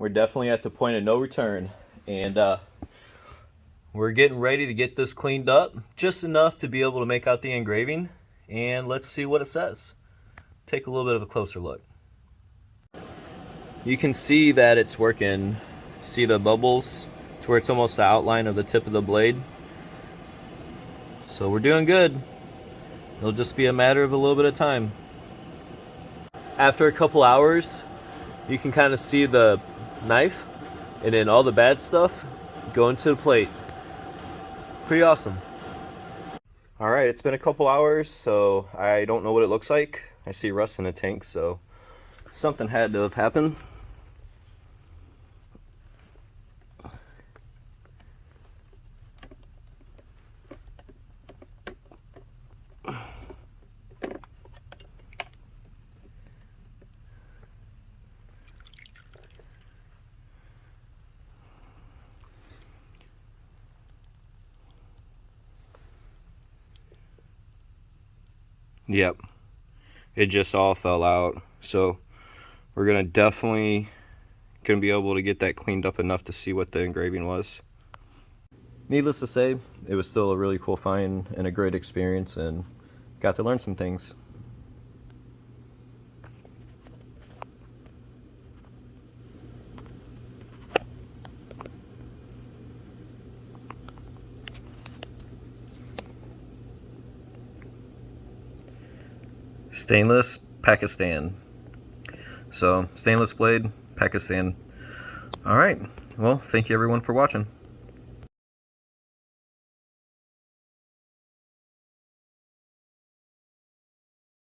We're definitely at the point of no return, and we're getting ready to get this cleaned up just enough to be able to make out the engraving, and let's see what it says. Take a little bit of a closer look. You can see that it's working. See the bubbles to where it's almost the outline of the tip of the blade. So we're doing good. It'll just be a matter of a little bit of time. After a couple hours, you can kind of see the knife and then all the bad stuff go into the plate. Pretty awesome. All right, it's been a couple hours, so I don't know what it looks like. I see rust in the tank, so something had to have happened. Yep, it just all fell out. So we're gonna definitely be able to get that cleaned up enough to see what the engraving was. Needless to say, it was still a really cool find and a great experience, and got to learn some things. Stainless, Pakistan. So, stainless blade, Pakistan. All right. Well, thank you everyone for watching.